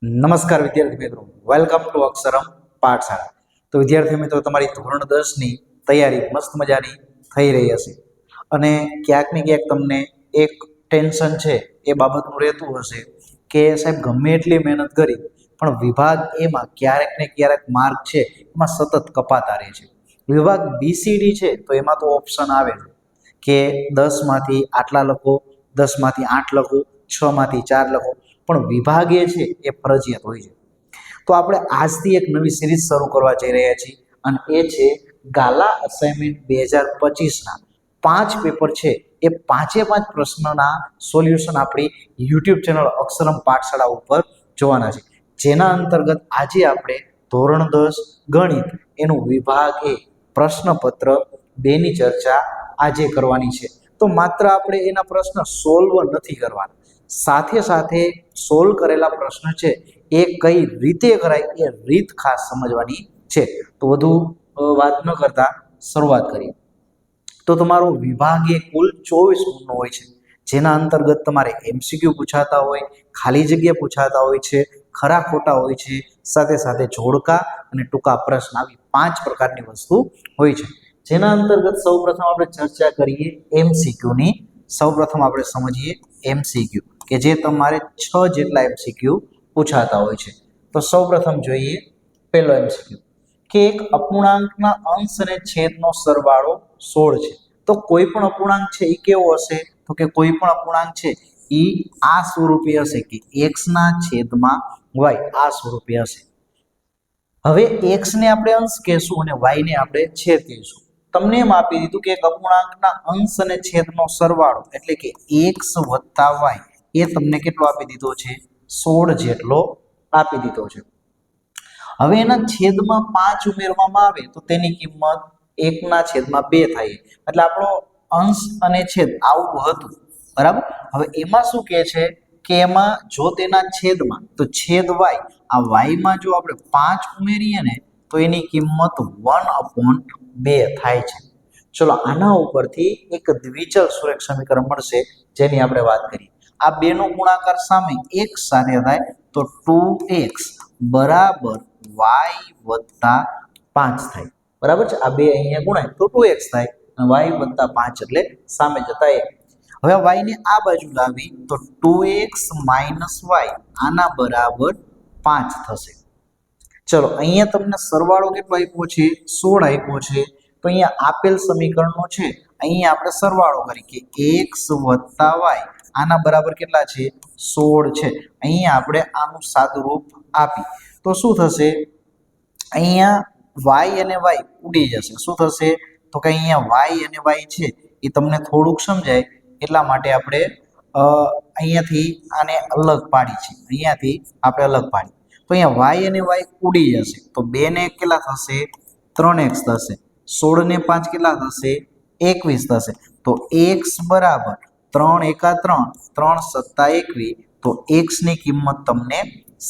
નમસ્કાર વિદ્યાર્થી મિત્રો, વેલકમ ટુ અક્ષરમ પાઠશાળા. તો વિદ્યાર્થી મિત્રો, તમારી ધોરણ 10 ની તૈયારી મસ્ત મજાની થઈ રહી હશે અને ક્યાંક ને ક્યાંક તમને એક ટેન્શન છે એ બાબતનું રહેતું હશે કે સાહેબ ગમે એટલી મહેનત કરી પણ વિભાગ એમાં ક્યારેક ને ક્યારેક માર્ક છે એમાં સતત કપાતા રહે છે. વિભાગ BCD છે તો એમાં તો ઓપ્શન આવે છે કે 10 માંથી આટલા લખો, 10 માંથી 8 લખો, 6 માંથી 4 લખો, પણ વિભાગ એ છે એ ફરજિયાત હોય છે. તો આપણે આજથી એક નવી સિરીઝ શરૂ કરવા જઈ રહ્યા છીએ અને એ છે ગાલા અસાઇનમેન્ટ 2025 ના 5 પેપર છે એ 5 પ્રશ્નના સોલ્યુશન આપણી યુટ્યુબ ચેનલ અક્ષરમ પાઠશાળા ઉપર જોવાના છે, જેના અંતર્ગત આજે આપણે ધોરણ 10 ગણિત એનું વિભાગ એ પ્રશ્નપત્ર 2 ની ચર્ચા આજે કરવાની છે. તો માત્ર આપણે એના પ્રશ્ન સોલ્વ નથી કરવાના, સાથે સાથે સોલ્વ કરેલા પ્રશ્ન છે એ કઈ રીતે કરાય એ રીત ખાસ સમજવાની છે. તો વધુ વાત ન કરતા શરૂઆત કરીએ. તો તમારો વિભાગ એ કુલ 24 ગુણનો હોય છે, જેના અંતર્ગત તમારે MCQ પૂછાતા હોય, ખાલી જગ્યા પૂછાતા હોય છે, ખરા ખોટા હોય છે, સાથે સાથે જોડકા અને ટૂંકા પ્રશ્ન, આવી 5 પ્રકારની વસ્તુ હોય છે. જેના અંતર્ગત સૌપ્રથમ આપણે ચર્ચા કરીએ MCQ ની. સૌપ્રથમ આપણે સમજીએ MCQ કે જે તમારે 6 જેટલા MCQ પૂછાતા હોય છે. તો સૌપ્રથમ જોઈએ પહેલો MCQ કે એક અપૂર્ણાંકના અંશ અને છેદનો સરવાળો 16 છે. તો કોઈ પણ અપૂર્ણાંક છે એ કેવો હશે? તો કે કોઈ પણ અપૂર્ણાંક છે એ આ સ્વરૂપે હશે કે x ના છેદમાં y, આ સ્વરૂપે હશે. હવે x ને આપણે અંશ કહેશું અને y ને આપણે છેદ કહીશું. તમને એમ આપી દીધું કે એક અપૂર્ણાંકના અંશ અને છેદનો સરવાળો એટલે કે x વત્તા y એ તમને કેટલો આપી દીધો છે? 16 જેટલો આપી દીધો છે. હવે એના છેદમાં 5 ઉમેરવામાં આવે તો તેની કિંમત 1/2 થાય. એટલે આપણો અંશ અને છેદ આવું હતું, બરાબર. હવે એમાં શું કહે છે કે એમાં જો તેના છેદમાં, તો છેદ y, આ y માં જો આપણે 5 ઉમેરીએ ને તો એની કિંમત 1/2 થાય છે. ચલો આના ઉપરથી એક દ્વિચલ સુરેખ સમીકરણ મળશે જેની આપણે વાત કરીએ. આ બે નો ગુણાકાર સામે x સાથે થાય તો 2x બરાબર y વત્તા 5 થાય, બરાબર છે. આ બે અહીંયા ગુણાય તો 2x થાય અને y વત્તા 5 એટલે સામે જતા 1. હવે y ને આ બાજુ લાવી તો 2x માઇનસ y આના બરાબર 5 થશે. ચલો અહીંયા તમને સરવાળો કેટલો આપ્યો છે? 16 આપ્યો છે. તો અહીંયા આપેલ સમીકરણનો છે અહીંયા આપણે સરવાળો કરી કે x વત્તા y આના બરાબર કેટલા છે? 16 છે. અહીંયા આપણે આનું સાદું રૂપ આપી તો શું થશે? અહીંયા y અને y ઉડી જશે. શું થશે? તો કે અહીંયા y અને y છે એ તમને થોડુંક સમજાય એટલા માટે આપણે અહીંયાથી આને અલગ પાડી છે. અહીંયાથી આપણે અલગ પાડી તો અહીંયા y અને y ઉડી જશે. તો 2 ને 1 કેટલા થશે? 3x થશે. 16 ને 5 કેટલા થશે? 21 થશે. તો x બરાબર 3 એકા 3, 3 સત્તા 21, તો x ની કિંમત તમને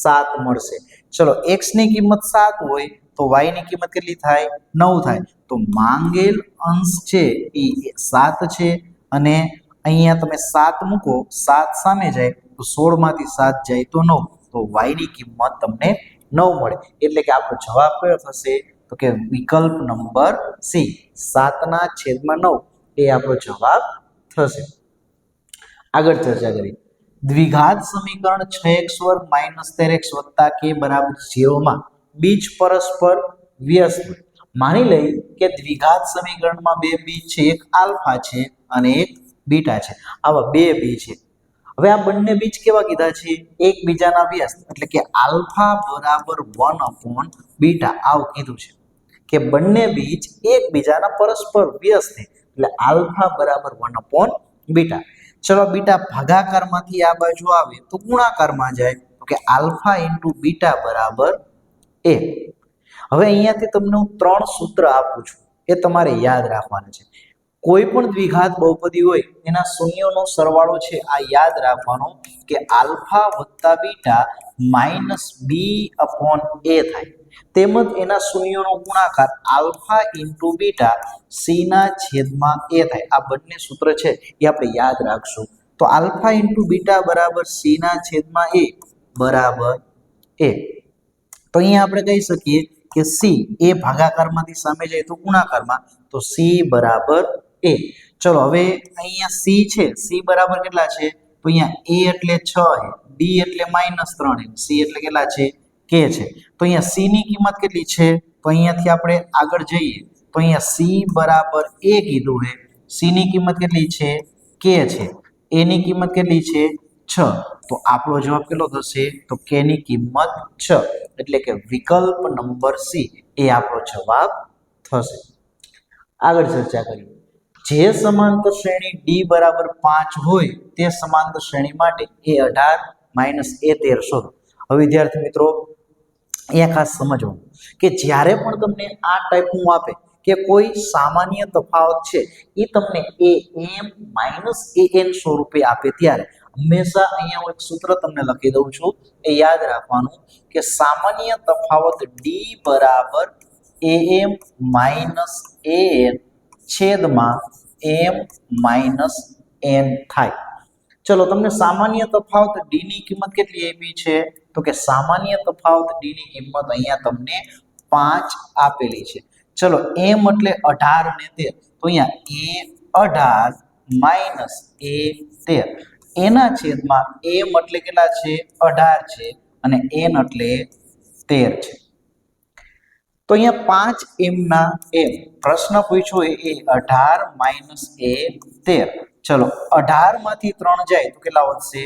7 મળશે. ચલો x ની કિંમત 7 હોય તો y ની કિંમત કેટલી થાય? 9 થાય. તો માંગેલ અંશ છે એ 7 છે અને અહીંયા તમે 7 મૂકો, 7 સામે જાય તો 16 માંથી 7 જાય તો 9, તો y ની કિંમત તમને 9 મળે. એટલે કે આપણો જવાબ કયો થશે? તો કે વિકલ્પ નંબર C, 7/9 એ આપણો જવાબ થશે. આગળ ચર્ચા કરી દ્વિઘાત સમીકરણ 6x² - 13x + k બરાબર 0 માં બીજ પરસ્પર વ્યસ્ત. માની લઈ કે દ્વિઘાત સમીકરણમાં બે બીજ છે, એક આલ્ફા છે અને એક બીટા છે. આવા બે બીજ છે. હવે આ બંને બીજ કેવા કીધા છે? એકબીજાના વ્યસ્ત, એટલે કે આલ્ફા બરાબર 1/β આવું કીધું છે કે બંને બીજ એકબીજાના પરસ્પર વ્યસ્ત છે, એટલે આલ્ફા બરાબર 1/β. ચલો બીટા ભાગાકારમાંથી આ બાજુ આવે તો ગુણાકારમાં જાય તો કે આલ્ફા ઇન્ટુ બીટા બરાબર a. હવે અહીંયાથી તમને હું 3 સૂત્ર આપું છું, એ તમારે યાદ રાખવાના છે. કોઈ પણ દ્વિઘાત બહુપદી હોય એના શૂન્યોનો સરવાળો છે આ યાદ રાખવાનો કે આલ્ફા વત્તા બીટા માઇનસ b/a થાય. તેમજ એના શૂન્યોનો ગુણાકાર આલ્ફા ઇન્ટુ બીટા c ના છેદમાં a થાય. આ બંને સૂત્ર છે એ આપણે યાદ રાખશું. તો આલ્ફા ઇન્ટુ બીટા બરાબર c ના છેદમાં a બરાબર એ. તો અહીંયા આપણે કહી શકીએ કે સી એ ભાગાકારમાંથી સામે જાય તો ગુણાકારમાં, તો સી બરાબર એ. ચલો હવે અહીંયા સી છે, સી બરાબર કેટલા છે, તો અહીંયા એ એટલે 6 છે, ડી એટલે -3 છે, સી એટલે કેટલા છે, કે છે. તો અહીંયા સી ની કિંમત કેટલી છે, તો અહીંયાથી આપણે આગળ જઈએ તો અહીંયા સી બરાબર એ કીધું છે, સી ની કિંમત કેટલી છે, કે છે, એ ની કિંમત કેટલી છે, 6. તો આપણો જવાબ કેટલો થશે, તો કે ની કિંમત 6, એટલે કે વિકલ્પ નંબર સી એ આપણો જવાબ થશે. આગળ ચર્ચા કરીએ. જે સમાંતર શ્રેણી ડી બરાબર 5 હોય તે સમાંતર શ્રેણી માટે a18 - a13 શોધો. હવે વિદ્યાર્થી મિત્રો અહીંયા ખાસ સમજવું કે જ્યારે પણ તમને આ ટાઈપનું આપે કે કોઈ સામાન્ય તફાવત છે એ તમને am - an સ્વરૂપે આપે ત્યારે હંમેશા અહીંયા હું એક સૂત્ર તમને લખી દઉં છું, એ યાદ રાખવાનું કે સામાન્ય તફાવત ડી બરાબર am - an છેદમાં m - n થાય. ચલો તમને સામાન્ય તફાવત ડી ની કિંમત કેટલી આપી છે, તો કે સામાન્ય તફાવત ડી ની કિંમત અહીંયા તમને 5 આપેલી છે. ચલો m એટલે 18 ને 13, તો અહીંયા a18 - a13 એના છેદમાં m એટલે કેટલા છે, 18 છે, અને n એટલે 13 છે. તો અહીંયા 5 m ના m પ્રશ્ન પૂછ્યો એ 18 - a13. ચલો 18 માંથી 3 જાય તો કેટલા વધશે,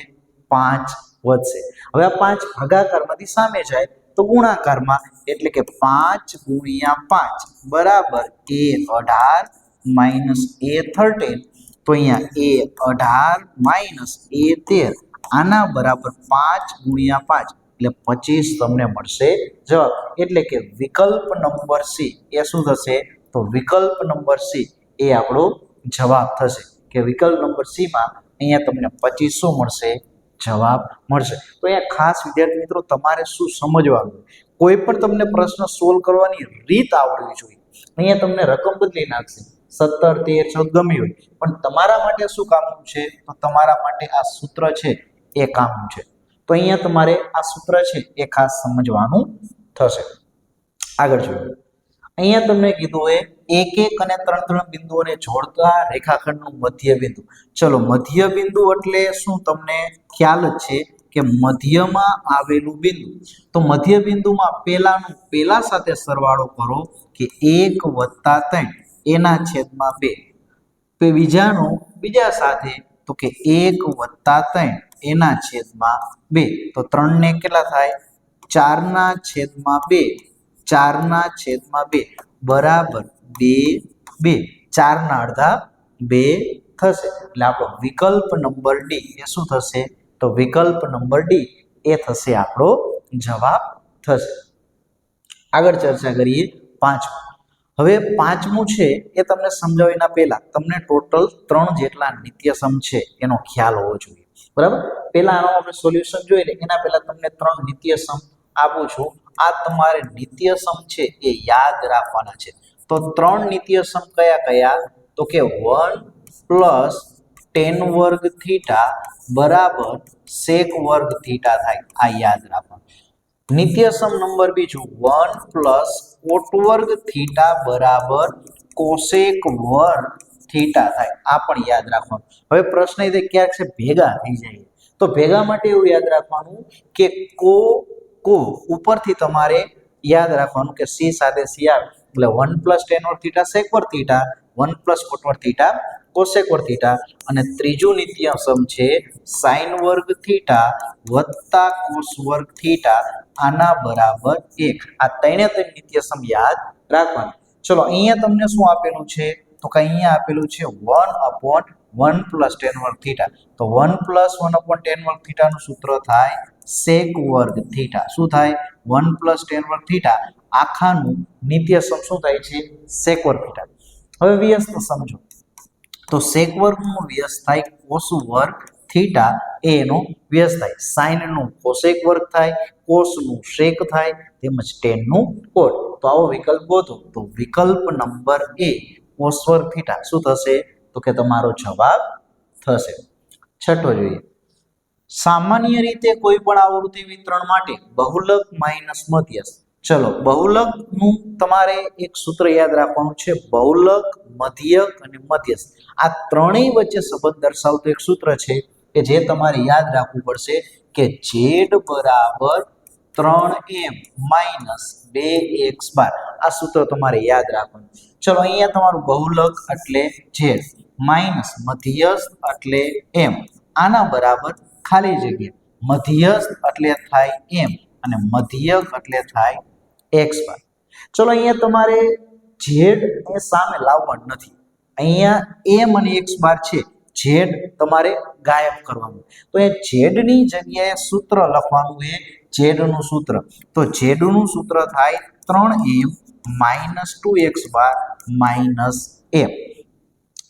5 વધશે. હવે આ 5 ભાગાકારમાંથી સામે જાય તો ગુણાકારમાં, એટલે કે 5 × 5 બરાબર a18 - a13. તો અહીંયા a18 - a13 આના બરાબર 5 × 5 એટલે 25 તમને મળશે જવાબ. એટલે કે વિકલ્પ નંબર સી એ શું થશે, તો વિકલ્પ નંબર સી એ આપણો જવાબ થશે, કે વિકલ્પ નંબર સી માં અહીંયા તમને 25 શું મળશે, જવાબ મળશે. તો અહીંયા ખાસ વિદ્યાર્થી મિત્રો તમારે શું સમજવાનું, કોઈ પણ તમને પ્રશ્ન સોલ્વ કરવાની રીત આવડવી જોઈએ. અહીંયા તમને રકમ બદલી નાખશે 17 13 14 ગમી હોય, પણ તમારા માટે શું કામનું છે, તો તમારા માટે આ સૂત્ર છે એ કામનું છે. તો અહીંયા તમારે આ સૂત્ર છે એ ખાસ સમજવાનું થશે. આગળ જોઈએ. અહીંયા તમને કીધું એ 1 1 અને 3 3 બિંદુઓને જોડતા રેખાખંડનું મધ્ય બિંદુ. ચલો મધ્ય બિંદુ એટલે શું તમને ખ્યાલ જ છે કે મધ્યમાં આવેલું બિંદુ. તો મધ્ય બિંદુમાં પહેલાનું પહેલા સાથે સરવાળો કરો કે 1 + 3 એના છેદમાં 2, બીજાનો બીજા સાથે તો કે 1 + 3 એના છેદમાં 2. તો 3 ને કેટલા થાય, 4 ના છેદમાં 2, 4 ના છેદમાં 2 બરાબર 2 2, 4 ના અડધા 2 થશે. એટલે આપણો વિકલ્પ નંબર ડી એ શું થશે, તો વિકલ્પ નંબર ડી એ થશે આપણો જવાબ થશે. આગળ ચર્ચા કરીએ પાંચમું. હવે પાંચમું છે એ તમને સમજાવવાના પહેલા તમને ટોટલ 3 જેટલા નિત્યસમ છે એનો ખ્યાલ હોવો જોઈએ, બરાબર. પહેલા આનો આપણે સોલ્યુશન જોઈ લે એના પહેલા તમને 3 નિત્યસમ આપું છું. આ તમારે નિત્યસમ છે એ યાદ રાખવાના છે. તો 3 નિત્યસમ કયા કયા, તો કે 1 + tan² થીટા બરાબર sec² થીટા થાય, આ યાદ રાખવાનું. નિત્યસમ નંબર બીજું 1 + cot² થીટા બરાબર cosec² થીટા થાય, આ પણ યાદ રાખવાનું. હવે પ્રશ્ન એ ક્યાંક છે ભેગા થઈ જાય, તો ભેગા માટે એવું યાદ રાખવાનું કે કો ઉપરથી તમારે યાદ રાખવાનું કે c સાથે c આવે એટલે 1 + tan² theta sec² theta, 1 + cot² theta cosec² theta, અને ત્રીજું નિત્યસમ છે sin² થીટા વત્તા cos² થીટા આના બરાબર 1. આ ત્રણે ત્રણ નિત્યસમ યાદ રાખવાના. ચલો અહીંયા તમને શું આપેલું છે, તો કે અહીંયા આપેલું છે 1/1 + tan² થીટા. તો 1 + 1/tan² થીટા નું સૂત્ર થાય sec² થીટા. શું થાય, 1 + tan² થીટા આખાનું નિત્યસમ શું થાય છે, sec² થીટા. હવે વ્યસ્ત સમજો, તો sec² નું વ્યસ્ત થાય cos² થીટા, એનો વ્યસ્ત થાય, sin નું cosec² થાય, cos નું sec થાય, તેમજ tan નું cot. તો આવો વિકલ્પ ગોતો. તો વિકલ્પ નંબર એ cos² થીટા શું થશે, તો કે તમારો જવાબ થશે. છઠ્ઠો જોઈએ સામાન્ય રીતે કોઈ પણ આવૃત્તિ વિતરણ માટે બહુલક માઇનસ મધ્યસ્થ. ચલો બહુલકનું તમારે એક સૂત્ર યાદ રાખવાનું છે. બહુલક, મધ્યક અને મધ્યસ્થ આ ત્રણેય વચ્ચે સંબંધ દર્શાવતું એક સૂત્ર છે કે જે તમારે યાદ રાખવું પડશે કે z બરાબર 3m માઇનસ 2x બાર. આ સૂત્ર તમારે યાદ રાખવાનું. ચલો અહીંયા તમારું બહુલક એટલે z માઇનસ મધ્યસ્થ એટલે m. આના બરાબર ખાલી જગ્યા મધ્યસ્થ એટલે થાય m અને મધ્યક એટલે થાય x બાર. ચલો અહીંયા તમારે z એ સામે લાવવાનું નથી. અહીંયા m અને x બાર છે, z તમારે ગાયબ કરવાનું. તો એ z ની જગ્યાએ સૂત્ર લખવાનું છે, z નું સૂત્ર. તો z નું સૂત્ર થાય 3m minus 2x bar minus m.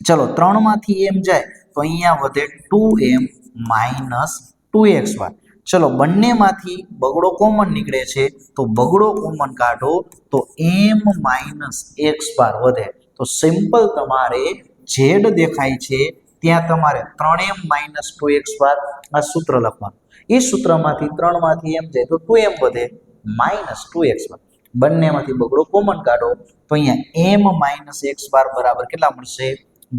ચલો 3 માંથી m જાય તો અહીંયા વધે 2m માઇનસ 2x બાર. ચલો બંનેમાંથી બગડો કોમન નીકળે છે તો બગડો કોમન કાઢો તો m માઇનસ x બાર વધે. તો સિમ્પલ તમારે z દેખાય છે ત્યાં તમારે 3m માઇનસ 2x બાર આ સૂત્ર લખવાનું. એ સૂત્રમાંથી 3 માંથી m જાય તો 2m વધે માઇનસ 2x બાર. બંનેમાંથી બગડો કોમન કાઢો તો અહીંયા m માઇનસ x બાર બરાબર કેટલા મળશે?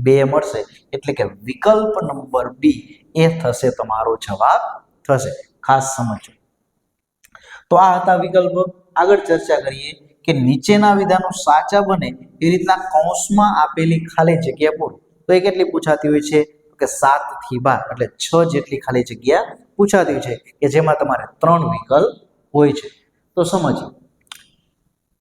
2 મળશે. એટલે કે વિકલ્પ નંબર બી એ થશે તમારો જવાબ થશે. ખાસ સમજો. તો આ હતા વિકલ્પ. આગળ ચર્ચા કરીએ કે નીચેના વિધાનો સાચા બને એ રીતના કૌંસમાં આપેલી ખાલી જગ્યા પૂરો. તો એ કેટલી પૂછાતી હોય છે કે 7 થી 12 એટલે 6 જેટલી ખાલી જગ્યા પૂછાતી હોય છે કે જેમાં તમારે 3 વિકલ્પ હોય છે. તો સમજીએ.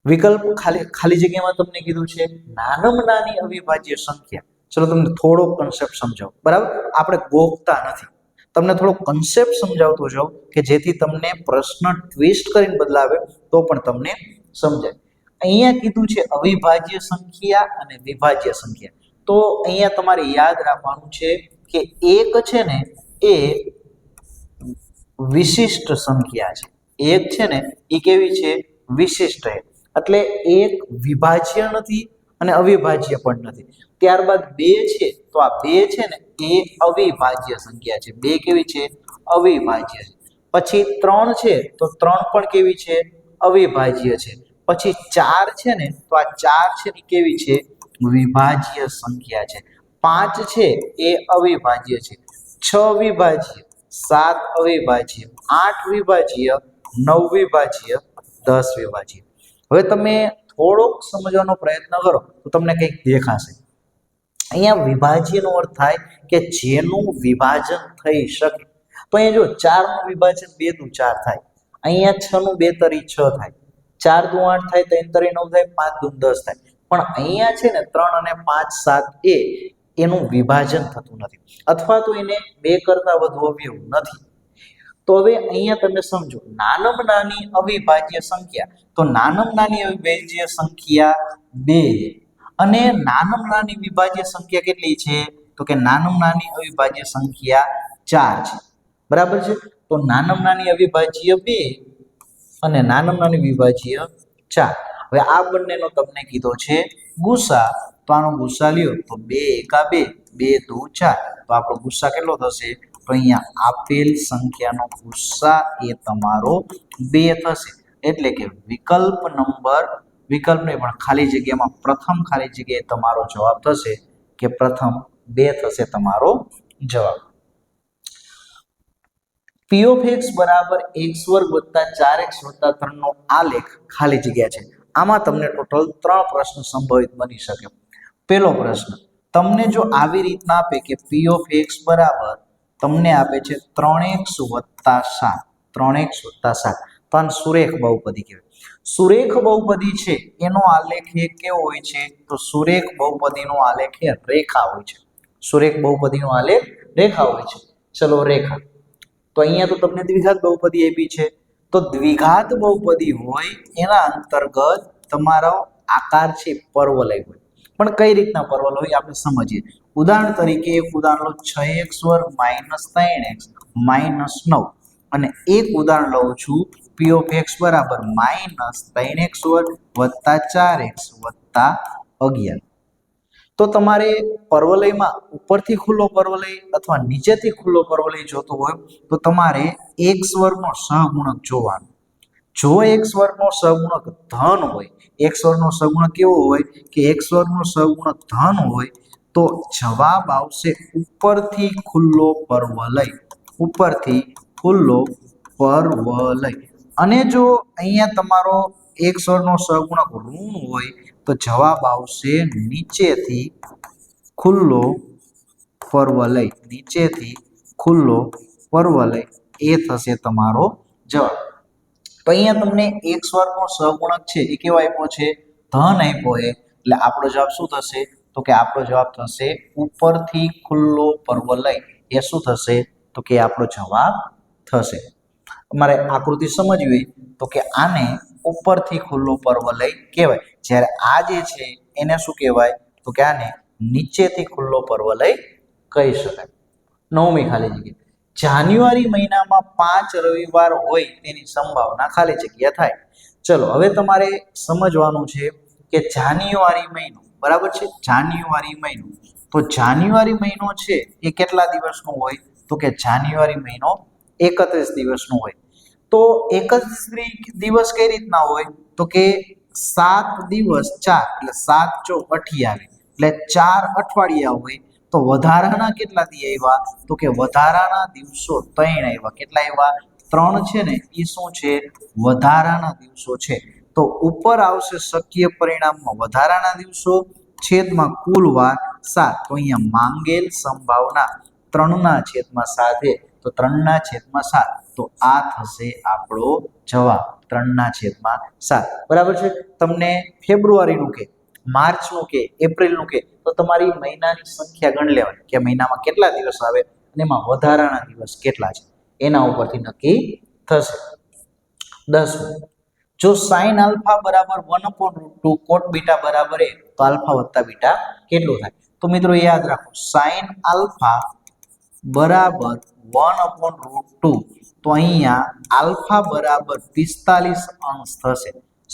વિકલ્પ ખાલી જગ્યામાં તમને કીધું છે નાનામાં નાની અવિભાજ્ય સંખ્યા. ચલો તમને થોડો કન્સેપ્ટ સમજાવો. બરાબર, આપણે ગોખતા નથી, તમને થોડો કન્સેપ્ટ સમજાવતો જાઉં કે જેથી તમને પ્રશ્ન ટ્વિસ્ટ કરીને બદલાવે તો પણ તમને સમજાય. અહીંયા કીધું છે અવિભાજ્ય સંખ્યા અને વિભાજ્ય સંખ્યા. તો અહીંયા તમારે યાદ રાખવાનું છે કે એક છે ને એ વિશિષ્ટ સંખ્યા છે. એક છે ને એ કેવી છે? વિશિષ્ટ છે. એટલે એક વિભાજ્ય નથી અને અવિભાજ્ય પણ નથી. ત્યારબાદ 2 છે તો આ 2 છે ને એ અવિભાજ્ય સંખ્યા છે. 2 કેવી છે? અવિભાજ્ય છે. પછી 3 છે તો 3 પણ કેવી છે? અવિભાજ્ય છે. પછી 4 છે ને તો આ 4 છે એ કેવી છે? વિભાજ્ય સંખ્યા છે. 5 છે એ અવિભાજ્ય છે. 6 વિભાજ્ય, 7 અવિભાજ્ય, 8 વિભાજ્ય, 9 વિભાજ્ય, 10 વિભાજ્ય. હવે તમે થોડોક સમજવાનો પ્રયત્ન કરો તો તમને કંઈક દેખાશે. અહીંયા વિભાજ્યનો અર્થ થાય કે જેનું વિભાજન થઈ શકે. તો અહીંયા જો 4 નું વિભાજન 2 દુ 4 થાય. અહીંયા 6 નું 2 તરી 6 થાય. 4 દુ 8 થાય, 3 તરી 9 થાય, 5 દુ 10 થાય. પણ અહીંયા છે ને 3 અને 5 7 એનું વિભાજન થતું નથી અથવા તો એને 2 કરતા વધુ અવયવ નથી. તો હવે અહીંયા તમે સમજો નાનામાં નાની અવિભાજ્ય સંખ્યા. તો નાનામાં નાની અવિભાજ્ય સંખ્યા 2 અને નાનામાં નાની વિભાજ્ય સંખ્યા કેટલી છે? તો કે નાનામાં નાની અવિભાજ્ય સંખ્યા 4 છે. બરાબર છે. તો નાનામાં નાની અવિભાજ્ય 2 અને નાનામાં નાની વિભાજ્ય 4. હવે આ બંનેનો તમને કીધો છે ગુસા. તો આનો ગુસા લ્યો તો 2 એકા 2, 2 દુ 4. તો આપણો ગુસા કેટલો થશે? તો અહીંયા આપેલ સંખ્યાનો ગુસા એ તમારો 2 થશે. એટલે કે વિકલ્પ નહીં પણ ખાલી જગ્યામાં પ્રથમ ખાલી જગ્યાએ તમારો જવાબ થશે કે પ્રથમ 2 થશે તમારો જવાબ. p of x બરાબર x વર્ગ વત્તા 4x વત્તા 3 નો આલેખ ખાલી જગ્યા છે. આમાં તમને ટોટલ 3 પ્રશ્ન સંભવિત બની શકે. પહેલો પ્રશ્ન તમને જો આવી રીતના આપે કે p of x બરાબર તમને આપે છે 3x વત્તા 7, 3x વત્તા 7. તો આને સુરેખ બહુપદી કહેવાય. સુરેખ બહુપદી છે એનો આલેખ એ કેવો હોય છે? તો સુરેખ બહુપદીનો આલેખ એ રેખા હોય છે. સુરેખ બહુપદીનો આલેખ રેખા હોય છે. ચલો રેખા. તો અહીંયા તો તમને દ્વિઘાત બહુપદી આપી છે. તો દ્વિઘાત બહુપદી હોય એના અંતર્ગત તમારો આકાર છે પરવલય હોય. પણ કઈ રીતના પરવલય હોય આપણે સમજીએ. ઉદાહરણ તરીકે એક ઉદાહરણ લો 6x વર્ગ માઇનસ 3x માઇનસ 9 અને એક ઉદાહરણ લઉં છું p of x બરાબર માઇનસ 3x વર્ગ વત્તા 4x વત્તા 11. તો તમારે પર્વલયમાં ઉપરથી ખુલ્લો પર્વલય અથવા નીચેથી ખુલ્લો પર્વલય જોતો હોય તો તમારે x વર્ગનો સહગુણક જોવાનો. જો x વર્ગનો સહગુણક ધન હોય, x વર્ગનો સહગુણક કેવો હોય કે x વર્ગનો સહગુણક ધન હોય તો જવાબ આવશે ઉપરથી ખુલ્લો પર્વલય, ઉપરથી ખુલ્લો પર્વલય. અને જો અહીંયા તમારો x વર્ગનો સહગુણક ઋણ હોય તો જવાબ આવશે નીચેથી ખુલ્લો પર્વલય, નીચેથી ખુલ્લો પર્વલય. એ થશે તમારો જવાબ. તો અહીંયા તમને x વર્ગનો સહગુણક છે એ કેવો આપ્યો છે? ધન આપ્યો છે. એટલે આપણો જવાબ શું થશે? તો કે આપણો જવાબ થશે ઉપરથી ખુલ્લો પર્વલય. એ શું થશે? તો કે આપણો જવાબ થશે. અમારે આકૃતિ સમજવી હોય તો કે આને ઉપરથી ખુલ્લો પર્વલય કહેવાય. જ્યારે આ જે છે એને શું કહેવાય? તો કે આને નીચેથી ખુલ્લો પર્વલય કહી શકાય. 9મી ખાલી જગ્યા. જાન્યુઆરી મહિનામાં 5 રવિવાર હોય તેની સંભાવના ખાલી જગ્યા થાય. ચલો હવે તમારે સમજવાનું છે કે જાન્યુઆરી મહિનો, બરાબર છે? જાન્યુઆરી મહિનો, તો જાન્યુઆરી મહિનો છે એ કેટલા દિવસનો હોય? તો કે જાન્યુઆરી મહિનો 31 દિવસનો હોય. તો 31 દિવસ કઈ રીતના હોય? તો કે 7 દિવસ 4 એટલે 7 × 4 = 28 એટલે 4 અઠવાડિયા હોય. તો વધારાના કેટલા દી આવ્યા? તો કે વધારાના દિવસો 3 આવ્યા. કેટલા આવ્યા? 3 છે ને એ શું છે? વધારાના દિવસો છે. તો ઉપર આવશે શક્ય પરિણામમાં વધારાના દિવસો છેદમાં કુલ વાર 7. તો અહીંયા માંગેલ સંભાવના 3/7 તો 3/7. તો આ થશે આપણો જવાબ 3/7. બરાબર છે? તમને ફેબ્રુઆરીનું કે માર્ચનું કે એપ્રિલનું કે તો તમારી મહિનાની સંખ્યા ગણી લેવાની કે મહિનામાં કેટલા દિવસ આવે અને એમાં વધારાના દિવસ કેટલા છે એના ઉપરથી નક્કી થશે. 10. જો sin આલ્ફા બરાબર 1/√2 cot બીટા બરાબર 1 તો આલ્ફા વત્તા બીટા કેટલું થાય? તો મિત્રો યાદ રાખો sin આલ્ફા બરાબર 1/√2 તો અહીંયા આલ્ફા બરાબર 45 અંશ થશે.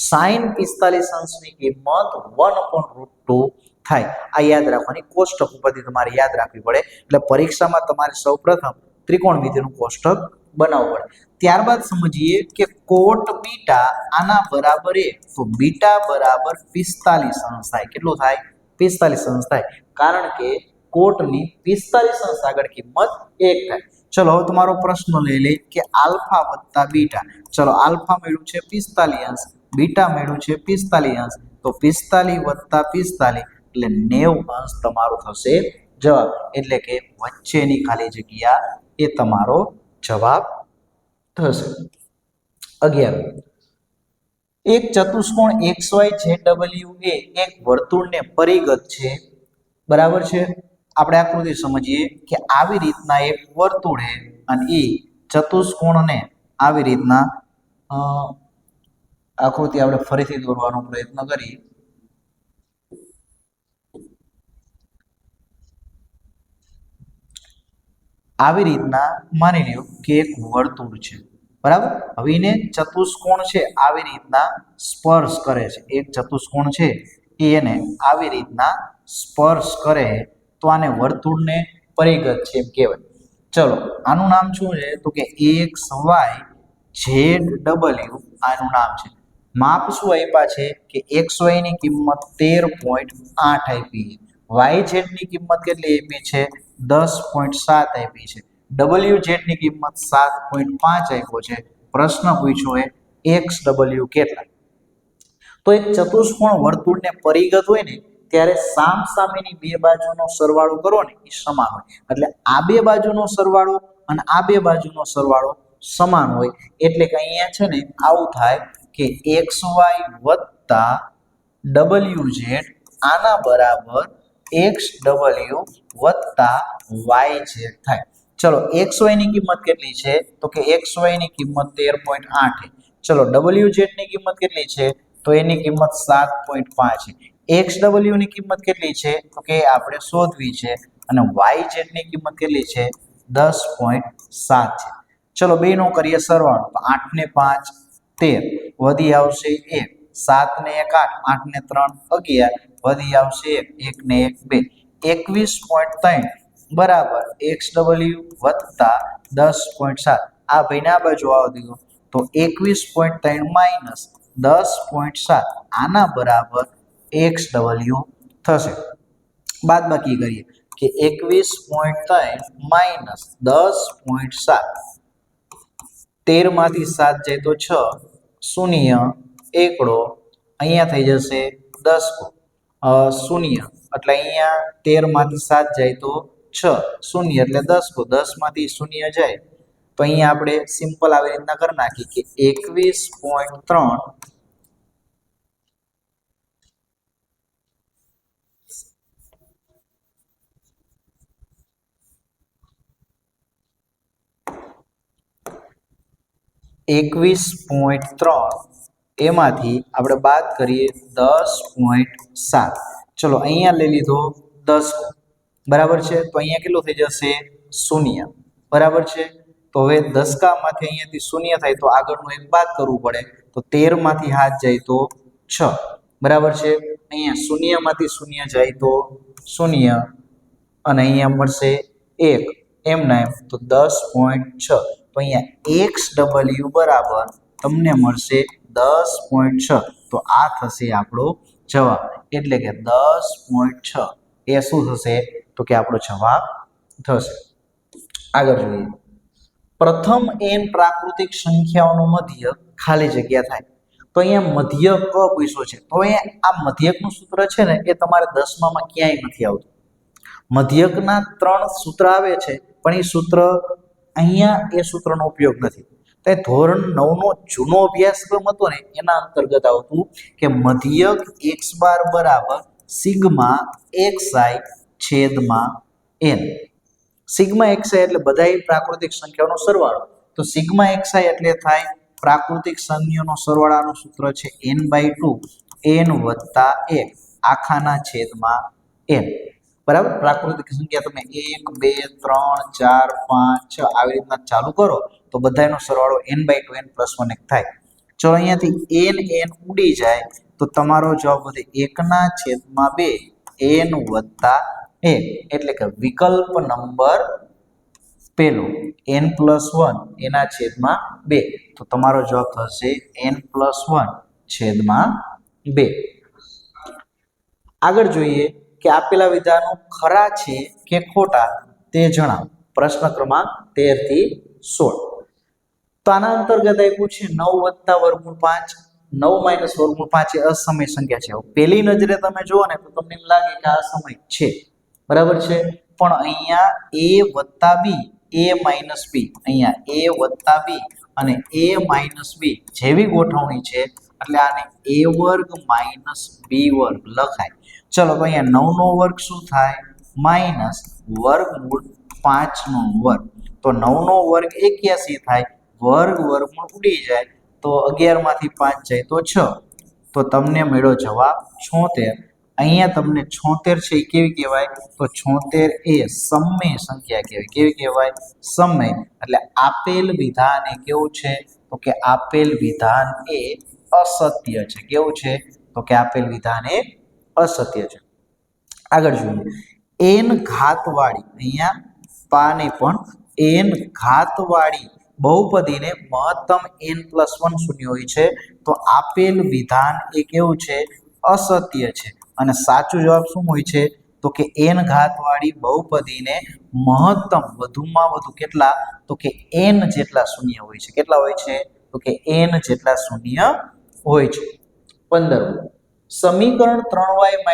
sin 45 અંશની કિંમત 1/√2 થાય. આ યાદ રાખવાની કોષ્ટક ઉપરથી તમારે યાદ રાખવી પડે. એટલે પરીક્ષામાં તમારે સૌપ્રથમ ત્રિકોણમિતિનું કોષ્ટક બનાવવું પડે. ત્યારબાદ સમજીએ કે કોટ બીટા આના બરાબર 1 તો બીટા બરાબર 45 અંશ થાય. કેટલું થાય? 45 અંશ થાય. કારણ કે કોટની 45 અંશ આગળ કિંમત 1 થાય. ચલો હવે તમારો પ્રશ્ન લઈ લે કે આલ્ફા વત્તા બીટા. ચલો આલ્ફા મળ્યું છે 45 અંશ, બીટા મળ્યું છે 45 અંશ. તો 45 વત્તા 45 એટલે 90 અંશ તમારો થશે જવાબ. એટલે કે વચ્ચેની ખાલી જગ્યા એ તમારો જવાબ થશે. 11. એક ચતુષ્કોણ XYZW એ એક વર્તુળને પરિગત છે, બરાબર છે? આપણે આકૃતિ સમજીએ કે આવી રીતના એક વર્તુળ છે અને એ ચતુષ્કોણને આવી રીતના આકૃતિ આપણે ફરીથી દોરવાનો પ્રયત્ન કરીએ. આવી રીતના માની લ્યો કે એક વર્તુળ છે, બરાબર? હવે એને ચતુષ્કોણ છે આવી રીતના સ્પર્શ કરે છે. એક ચતુષ્કોણ છે એને આવી રીતના સ્પર્શ કરે તો આને વર્તુળને પરિગત છે એમ કહેવાય. ચલો આનું નામ શું છે? તો કે XYZW આનું નામ છે. માપ શું આપ્યા છે કે XY ની કિંમત 13.8 આપી છે, YZ ની કિંમત કેટલી આપી છે? 10.7 આપી છે, WZ ની કિંમત 7.5 આપ્યો છે. પ્રશ્ન પૂછ્યો છે XW કેટલા? તો એક ચતુષ્કોણ વર્તુળને પરિગત હોય ને ત્યારે સામસામેની બે બાજુનો સરવાળો કરો ને એ સમાન હોય. એટલે આ બે બાજુનો સરવાળો અને આ બે બાજુનો સરવાળો સમાન હોય. એટલે કે અહીંયા છે ને આવું થાય કે XY વત્તા WZ આના બરાબર XW વત્તા YZ થાય. ચલો XY ની કિંમત કેટલી છે? તો કે XY ની કિંમત 13.8 છે. ચલો WZ ની કિંમત કેટલી છે? તો એની કિંમત 7.5 છે. XW ની કિંમત કેટલી છે? તો કે આપણે શોધવી છે અને YZ ની કિંમત કેટલી છે? 10.7 છે. ચલો બેનો કરીએ સરવાળો. તો 8 ને 5 13 વધી આવશે 1 7 ને 1 8, 8 ને 3 11, વધી આવશે 1 ને 1 2, 21.3 બરાબર XW વત્તા 10.7. આ ભાઈને આ બાજુ આવવા દીધો તો 21.3 માઇનસ 10.7 આના બરાબર XW થશે. બાદ બાકી કરીએ કે 21.3 માઇનસ 10.7, 13 માંથી 7 જાય તો 6, શૂન્ય એકડો અહીંયા થઈ જશે 10 શૂન્ય એટલે અહીંયા 13 માંથી 7 જાય તો 6, શૂન્ય એટલે 10 10 માંથી શૂન્ય જાય તો અહીંયા આપણે સિમ્પલ આવી રીતના કરી નાખી કે 21.3 એમાંથી આપણે બાદ કરીએ 10.7. ચલો અહીંયા લઈ લીધો 10 બરાબર છે તો અહીંયા કેટલું થઈ જશે શૂન્ય બરાબર છે. તો હવે દસકામાંથી અહીંયાથી શૂન્ય થાય તો આગળનું એક બાદ કરવું પડે તો 13 માંથી 7 જાય તો 6 બરાબર છે. અહીંયા શૂન્યમાંથી શૂન્ય જાય તો શૂન્ય અને અહીંયા મળશે 1 એમના એમ તો 10.6. તો અહીંયા XW બરાબર તમને મળશે 10.6. તો આ થશે આપણો જવાબ એટલે કે 10.6 એ શું થશે તો કે આપણો જવાબ થશે. આગળ જોઈએ પ્રથમ n પ્રાકૃતિક સંખ્યાઓનો મધ્યક ખાલી જગ્યા થાય તો અહીંયા મધ્યક ક પૂછ્યો છે તો અહીંયા આ મધ્યકનું સૂત્ર છે ને એ તમારે 10માં ક્યાંય નથી આવતું. મધ્યકના 3 સૂત્ર આવે છે પણ એ સૂત્ર અહીંયા એ સૂત્રનો ઉપયોગ નથી. તો ધોરણ 9 નો જૂનો અભ્યાસક્રમ હતો ને એના અંતર્ગત આવતું કે મધ્યક x બાર બરાબર સિગ્મા xi છેદમાં n. સિગ્મા xi એટલે બધાય પ્રાકૃતિક સંખ્યાઓનો સરવાળો તો સિગ્મા xi એટલે થાય પ્રાકૃતિક સંખ્યાઓનો સરવાળાનું સૂત્ર છે n/2 n વત્તા 1 આખાના છેદમાં n બરાબર. પ્રાકૃતિક સંખ્યા તમે 1 2 3 4 5 6 આવી રીતના ચાલુ કરો તો બધાનો સરવાળો n/2 n + 1 થાય. જો અહીંયાથી n ઉડી જાય તો તમારો જવાબ વધે 1/2 n વત્તા 1 એટલે કે વિકલ્પ નંબર પહેલો n + 1 એના છેદમાં 2 તો તમારો જવાબ થશે n + 1 છેદમાં 2. આગળ જોઈએ કે આપેલા વિધાનો ખરા છે કે ખોટા તે જણાવો. પ્રશ્ન ક્રમાંક 13 થી 16. તો આના અંતર્ગત આપ્યું છે 9 + √5 9 - √5 એ અસમય સંખ્યા છે. પહેલી નજરે તમે જુઓ ને તો તમને એમ લાગે કે આ અસમય છે બરાબર છે પણ અહીંયા a + b a - b અહીંયા a + b અને a - b જેવી ગોઠવણી છે એટલે આને a² - b² લખાય. ચલો તો અહીંયા 9 નો વર્ગ શું થાય માઈનસ વર્ગમૂળ 5 નો વર્ગ તો 9 નો વર્ગ 81 થાય વર્ગમૂળ ઉડી જાય તો 11 માંથી 5 જાય તો 6 તો તમને મળ્યો જવાબ 76. અહીંયા તમને 76 છે એ કેવી કહેવાય તો 76 એ સમય સંખ્યા કહેવાય. કેવી કહેવાય સમય એટલે આપેલ વિધાન એ કેવું છે તો કે આપેલ વિધાન એ અસત્ય છે. કેવું છે તો કે આપેલ વિધાન એ અસત્ય છે. આગળ જોઈએ n ઘાતવાળી અહીંયા પાને પણ n ઘાતવાળી બહુપદીને મહત્તમ n + 1 શૂન્ય હોય છે તો આપેલ વિધાન એ કેવું છે અસત્ય છે અને સાચો જવાબ શું હોય છે તો કે n ઘાતવાળી બહુપદીને મહત્તમ વધુમાં વધુ કેટલા તો કે n જેટલા શૂન્ય હોય છે. કેટલા હોય છે તો કે n જેટલા શૂન્ય હોય છે. 15 સમીકરણ 3y -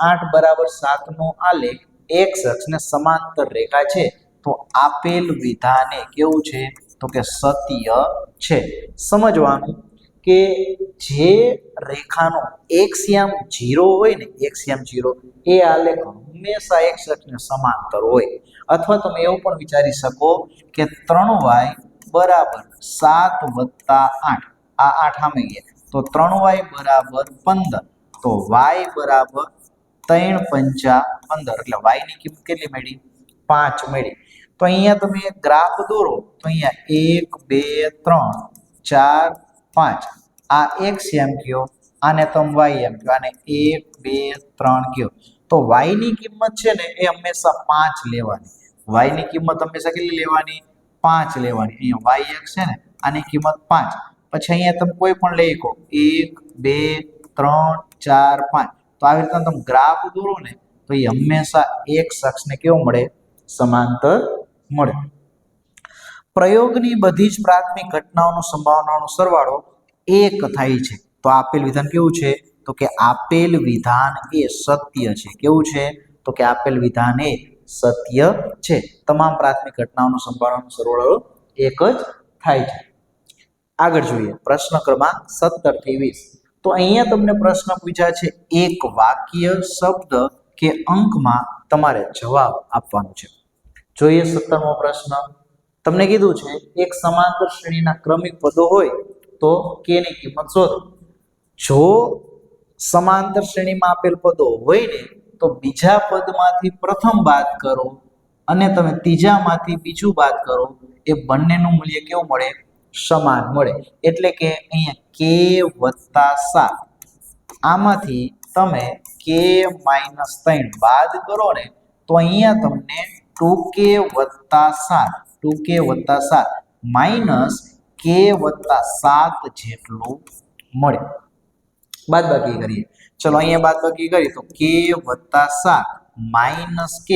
8 = 7 નો આલેખ x અક્ષને સમાંતર રેખા છે તો આપેલ વિધાને કેવું છે તો કે સત્ય છે. સમજવાનું કે જે રેખાનો x યામ 0 હોય ને x યામ 0 એ આલેખ હંમેશા x અક્ષને સમાંતર હોય. અથવા તમે એવું પણ વિચારી શકો કે 3y = 7 + 8 આ 8 સામે ગયા તો 3y = 15 તો y = 3 × 5 = 15 એટલે y ની કિંમત કેટલી મળી 5 મળી. તો અહીંયા તમે ગ્રાફ દોરો તો અહીંયા 1 2 3 4 5 આ x યામ કયો આને તમે y એમ કહો, આને 1 2 3 કહો. તો y ની કિંમત છે ને એ હંમેશા 5 લેવાની. y ની કિંમત હંમેશા કેટલી લેવાની? 5 લેવાની. અહીંયા yx છે ને આની કિંમત 5. પછી અહીંયા તમે કોઈ પણ લઈ શકો 1 2 3 4 5. તો આવી રીતના તમે ગ્રાફ દોરો ને તો એ હંમેશા એક અક્ષને કેવો મળે? સમાંતર મળે. પ્રયોગની બધી જ પ્રાથમિક ઘટનાઓનો સંભાવનાનો સરવાળો 1 થાય છે. તો આપેલ વિધાન કેવું છે? તો કે આપેલ વિધાન એ સત્ય છે. કેવું છે? તો કે આપેલ વિધાન એ સત્ય છે. તમામ પ્રાથમિક ઘટનાઓનો સંભાવનાનો સરવાળો 1 જ થાય છે. આગળ જોઈએ પ્રશ્ન ક્રમાંક 17 થી 20. તો અહીંયા તમને પ્રશ્ન પૂછ્યા છે એક વાક્ય, શબ્દ કે અંકમાં તમારે જવાબ આપવાનો છે. જોઈએ 17મો પ્રશ્ન. તમને કીધું છે એક સમાંતર શ્રેણીના ક્રમિક પદો હોય તો k ની કિંમત શોધો. જો સમાંતર શ્રેણીમાં આપેલ પદો હોય ને તો બીજા પદમાંથી પ્રથમ બાદ કરો અને તમે ત્રીજામાંથી બીજું બાદ કરો, એ બંનેનું મૂલ્ય કેવું મળે? સમાન મળે. એટલે કે અહીંયા k + 7, આમાંથી તમે k - 3 બાદ કરો ને તો અહીંયા તમને 2k + 7 2k + 7 માઇનસ k + 7 જેટલું મળે. બાદબાકી કરીએ. ચલો અહીંયા બાદબાકી કરીએ તો k + 7 minus k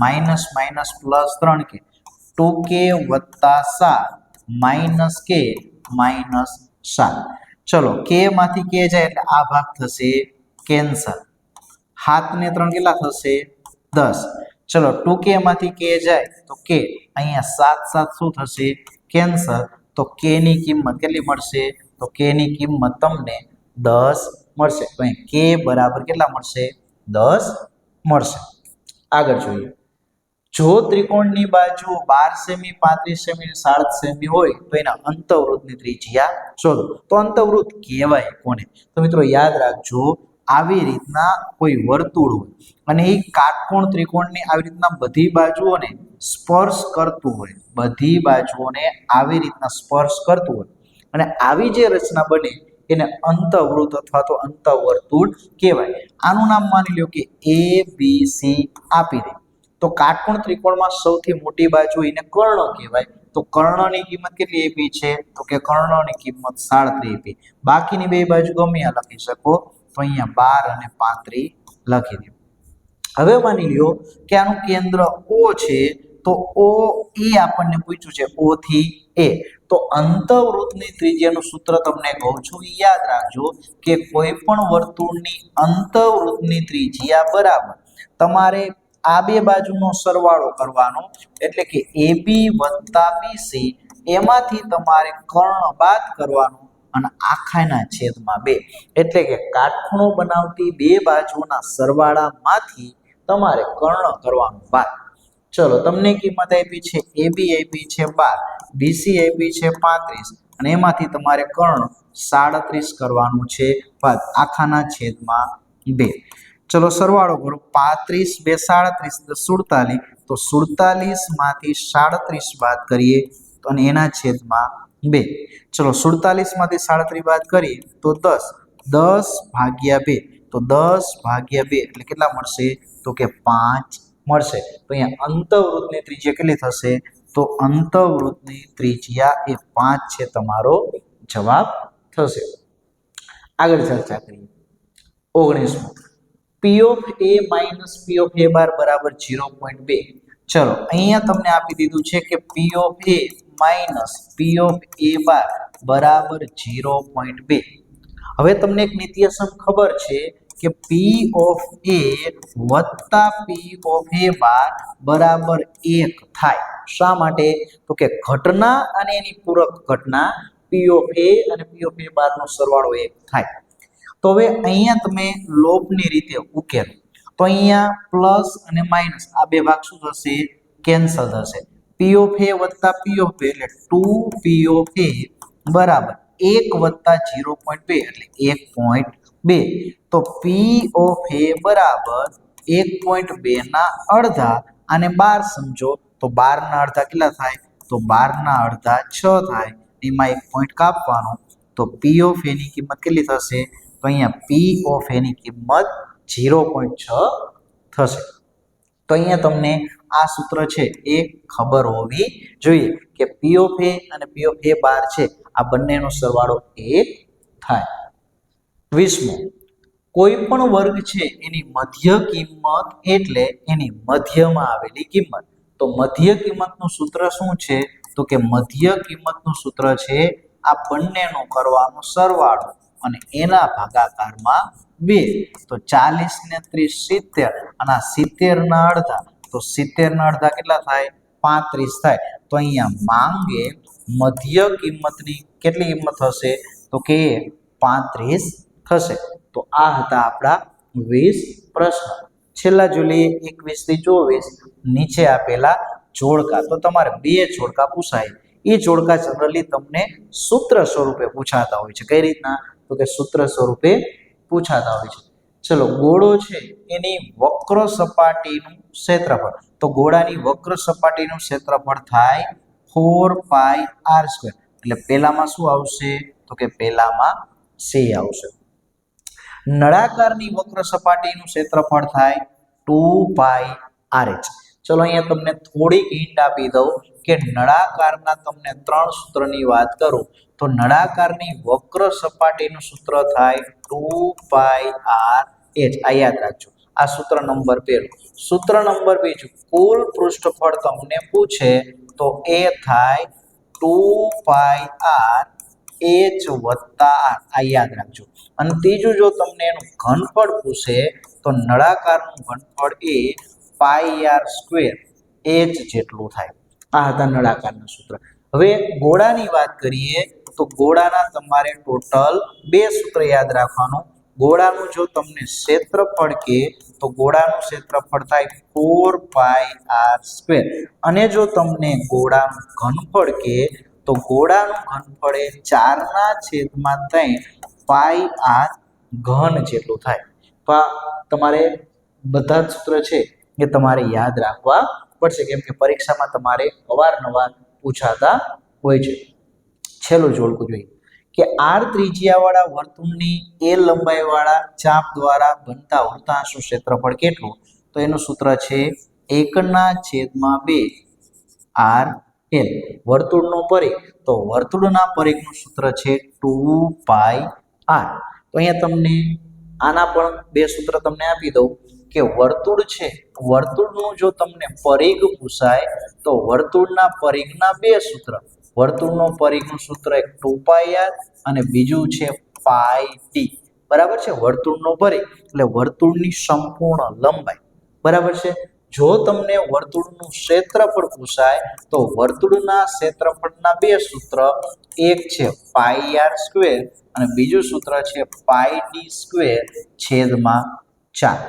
minus minus plus 3k, 2k + 7 minus k minus 7. ચલો k માંથી k જાય એટલે આ ભાગ થશે કેન્સલ. 7 ને 3 કેટલા થશે? 10. ચલો 2k માંથી k જાય તો k, અહીંયા 7 7 શું થશે? કેન્સલ. તો k ની કિંમત કેટલી મળશે? તો k ની કિંમત તમને 10 મળશે. તો અહીં k બરાબર કેટલા મળશે? 10 મળશે. આગળ જોઈએ. જો ત્રિકોણની બાજુ 12 સેમી, 35 સેમી અને 7 સેમી હોય તો એના અંતઃવૃત્તની ત્રિજ્યા શોધો. તો અંતઃવૃત્ત કહેવાય કોને? તો મિત્રો યાદ રાખજો, આવી રીતના કોઈ વર્તુળ હોય અને એ કાટકોણ ત્રિકોણની આવી રીતના બધી બાજુઓને સ્પર્શ કરતું હોય, બધી બાજુઓને આવી રીતના સ્પર્શ કરતું હોય અને આવી જે રચના બને એને અંતઃવૃત્ત અથવા તો અંતઃવર્તુળ કહેવાય. આનું નામ માની લો કે ABC આપી દે. તો કાટકોણ ત્રિકોણમાં સૌથી મોટી બાજુ એને કર્ણ કહેવાય. તો કર્ણની કિંમત કેટલી આપી છે? તો કે કર્ણની કિંમત 37 આપી. બાકીની બે બાજુ ગમે આ લખી શકો. તો અહીંયા 12 અને 35 લખી દો. હવે માની લ્યો કે આનું કેન્દ્ર O છે, તો O એ આપણને પૂછ્યું છે O થી A. તો અંતઃવૃત્તની ત્રિજ્યાનું સૂત્ર તમને કહું છું, યાદ રાખજો કે કોઈ પણ વર્તુળની અંતઃવૃત્તની ત્રિજ્યા બરાબર તમારે આ બે બાજુનો સરવાળો કરવાનો. એટલે કે AB + BC, એમાંથી તમારે કર્ણ બાદ કરવાનો અને આખાના છેદમાં 2. એટલે કે કાટખૂણો બનાવતી બે બાજુના સરવાળામાંથી તમારે કર્ણ કરવાનું બાદ. ચલો તમને કિંમત આપી છે AB આપી છે 12, BC આપી છે 35 અને એમાંથી તમારે કર્ણ 37 કરવાનું છે બાદ આખાના છેદમાં 2. ચલો સરવાળો કરો. 35 2 37 47. તો 47 માંથી 37 બાદ કરીએ અને એના છેદમાં 2. ચલો 47 માંથી 37 બાદ કરીએ તો 10. 10/2. તો 10/2 એટલે કેટલા મળશે? તો કે 5 મળશે. તો અહીંયા અંતઃવૃત્તની ત્રિજ્યા કેટલી થશે? તો અંતઃવૃત્તની ત્રિજ્યા એ 5 છે. તમારો જવાબ થશે. આગળ ચર્ચા કરીએ. 19મો. P of A minus P of A bar બરાબર 0.2. ચલો અહીંયા તમને આપી દીધું છે કે P of A minus P of A bar બરાબર 0.2. હવે તમને એક નિત્યસમ ખબર છે કે P of A વત્તા P of A bar બરાબર 1 થાય. શા માટે? તો કે ઘટના અને એની પૂરક ઘટના P of A અને P of A bar નો સરવાળો 1 થાય. તો હવે અહીંયા તમે લોભની રીતે ઉકેલો. તો અહીંયા પ્લસ અને માઇનસ આ બે ભાગ શું થશે? કેન્સલ થશે. P of A વત્તા P of A એટલે 2P of A બરાબર 1 વત્તા 0.2 એટલે 1.2. તો P of A બરાબર 1.2 ના અડધા અને 12 સમજો તો 12 ના અડધા કેટલા થાય? તો 12 ના અડધા 6 થાય. એમાં 1 પોઈન્ટ કાપવાનો. તો P of A ની કિંમત કેટલી થશે? તો અહીંયા પી ઓફ એની કિંમત 0.6 થશે. તો અહીંયા તમને આ સૂત્ર છે એ ખબર હોવી જોઈએ કે પી ઓફ એ અને પી ઓફ એ બાર છે આ બંનેનો સરવાળો 1 થાય. 20મો, કોઈ પણ વર્ગ છે એની મધ્ય કિંમત એટલે એની મધ્યમાં આવેલી કિંમત. તો મધ્ય કિંમતનું સૂત્ર શું છે? તો કે મધ્ય કિંમતનું સૂત્ર છે આ બંનેનો કરવાનો સરવાળો અને એના ભાગાકારમાં 2. તો 40 ને 30 70 અને આ 70 ના અડધા, તો 70 ના અડધા કેટલા થાય? 35 થાય. તો અહીંયા માંગે મધ્ય કિંમતની કેટલી કિંમત હશે? તો કે 35 થશે. તો આ હતા આપણા 20 પ્રશ્ન. છેલ્લા જોઈએ 21 થી 24 નીચે આપેલા જોડકા. તો તમારે 2 જોડકા પૂછાય. એ જોડકા જનરલી તમને સૂત્ર સ્વરૂપે પૂછાતા હોય છે. કઈ રીતના? તો કે સૂત્ર સ્વરૂપે પૂછાતા હોય છે. ચલો, ગોળો છે એની વક્ર સપાટીનું ક્ષેત્રફળ. તો ગોળાની વક્ર સપાટીનું ક્ષેત્રફળ થાય 4πr². એટલે પહેલામાં શું આવશે? તો કે પહેલામાં c આવશે. નળાકારની વક્ર સપાટીનું ક્ષેત્રફળ થાય 2πrh. ચલો અહીંયા તમને થોડીક હિન્ટ આપી દઉં કે નળાકારના તમને 3 સૂત્રની વાત કરું તો નળાકારની વક્ર સપાટીનું સૂત્ર થાય 2πrh. આ યાદ રાખજો. આ સૂત્ર નંબર 1. સૂત્ર નંબર 2, કુલ પૃષ્ઠફળ તમને પૂછે તો એ થાય 2πr h વત્તા r. આ યાદ રાખજો. અને ત્રીજું, જો તમને એનું ઘનફળ પૂછે તો નળાકારનું ઘનફળ એ πr² h જેટલું થાય. આ હતા નળાકારના સૂત્ર. હવે ગોળાની વાત કરીએ તો ગોળાના તમારે ટોટલ 2 સૂત્ર યાદ રાખવાનું. ગોળાનું જો તમને ક્ષેત્રફળ કે તો ગોળાનું ક્ષેત્રફળ થાય 4πr². અને જો તમને ગોળાનું ઘનફળ કે તો ગોળાનું ઘનફળ એ 4/3 πr ઘન જેટલું થાય. તો આ તમારે બધા જ સૂત્ર છે એ તમારે યાદ રાખવા પડશે, કેમ કે પરીક્ષામાં તમારે અવારનવાર પૂછાતા હોય છે. છેલ્લું જોડકું જોઈએ કે r ત્રિજ્યાવાળા વર્તુળની a લંબાઈવાળા ચાપ દ્વારા બનતા વૃત્તાંશનું ક્ષેત્રફળ કેટલું? તો એનું સૂત્ર છે 1/2 r l. વર્તુળનો પરિઘ, તો વર્તુળના પરિઘનું સૂત્ર છે 2πr. તો અહીંયા તમને આના પણ 2 સૂત્ર તમને આપી દઉં કે વર્તુળ છે, વર્તુળનું જો તમને પરિઘ પૂછાય તો વર્તુળના પરિઘના 2 સૂત્ર. વર્તુળનો પરિઘનું સૂત્ર એક 2πr અને બીજું છે πd. બરાબર છે? વર્તુળનો પરિઘ એટલે વર્તુળની સંપૂર્ણ લંબાઈ. બરાબર છે? જો તમને વર્તુળનું ક્ષેત્રફળ પૂછાય તો વર્તુળના ક્ષેત્રફળના 2 સૂત્ર, એક છે πr² અને બીજું સૂત્ર છે πd²/4.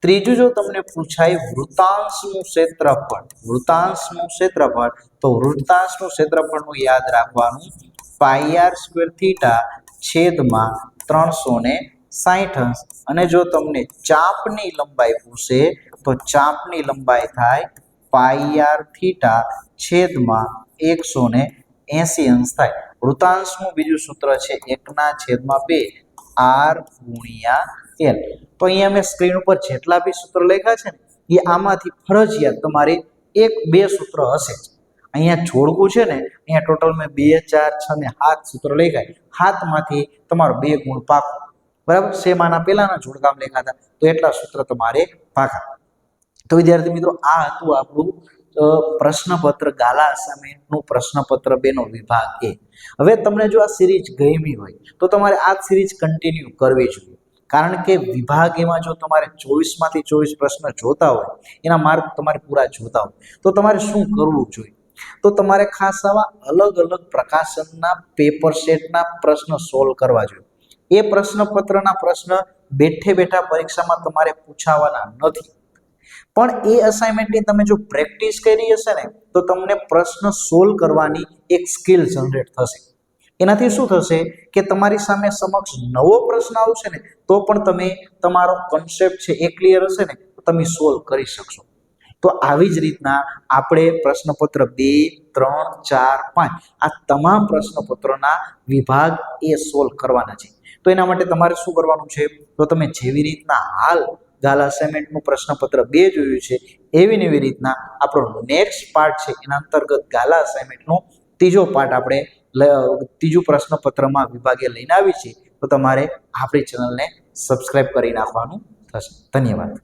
ત્રીજું, જો તમને પૂછાય વૃત્તાંશનું ક્ષેત્રફળ, વૃત્તાંશનું ક્ષેત્રફળ, તો વૃત્તાંશનું ક્ષેત્રફળનું યાદ રાખવાનું πr²θ/360 અને જો તમને ચાપની લંબાઈ પૂછે તો ચાપની લંબાઈ થાય πr²θ/180 થાય. વૃત્તાંશનું બીજું સૂત્ર છે 1/2 r ગુણ્યા l. તો અહીંયા મેં સ્ક્રીન ઉપર જેટલા બી સૂત્ર લખ્યા છે ને એ આમાંથી ફરજિયાત તમારે 1-2 સૂત્ર હશે જ. અહીંયા જોડકું છે ને, અહીંયા ટોટલ મેં 2 4 6 ને 7 સૂત્ર લખ્યા. 7માંથી તમારો 2 ગુણ પાકો. બરાબર? સેમાના પહેલાના જોડકામ લખ્યા હતા તો એટલા સૂત્ર તમારે પાકા. તો વિદ્યાર્થી મિત્રો, આ હતું આપણું પ્રશ્નપત્ર ગાલા અસાઇનમેન્ટનું પ્રશ્નપત્ર 2 નો વિભાગ A. હવે તમને જો આ સિરીઝ ગમી હોય તો તમારે આ સિરીઝ કન્ટિન્યુ કરવી જોઈએ, કારણ કે વિભાગ એમાં જો તમારે 24માંથી 24 પ્રશ્ન જોતા હોય, એના માર્ક તમારે પૂરા જોતા હોય તો તમારે શું કરવું જોઈએ? તો તમારે ખાસ આવા અલગ અલગ પ્રકાશનના પેપર સેટના પ્રશ્ન સોલ્વ કરવા જોઈએ. એ પ્રશ્નપત્રના પ્રશ્ન બેઠે બેઠા પરીક્ષામાં તમારે પૂછાવાના નથી, પણ એ અસાઇનમેન્ટની તમે જો પ્રેક્ટિસ કરી હશે ને તો તમને પ્રશ્ન સોલ્વ કરવાની એક સ્કિલ જનરેટ થશે. એનાથી શું થશે કે તમારી સામે સમક્ષ નવો પ્રશ્ન આવશે ને તો પણ તમે તમારો કોન્સેપ્ટ છે એ ક્લિયર હશે ને તો તમે સોલ્વ કરી શકશો. તો આવી જ રીતના આપણે પ્રશ્નપત્ર 2, 3, 4, 5 આ તમામ પ્રશ્નપત્રોના વિભાગ એ સોલ્વ કરવાના છે. તો એના માટે તમારે શું કરવાનું છે, તો તમે જેવી રીતના હાલ ગાલા અસાઇનમેન્ટનું પ્રશ્નપત્ર 2 જોયું છે એવી ને એવી રીતના આપણો નેક્સ્ટ પાર્ટ છે એના અંતર્ગત ગાલા અસાઇનમેન્ટનો ત્રીજો પાર્ટ આપણે ત્રીજું પ્રશ્નપત્રમાં વિભાગે લઈને આવી છે. તો તમારે આપણી ચેનલને સબસ્ક્રાઇબ કરી નાખવાનું થશે. ધન્યવાદ.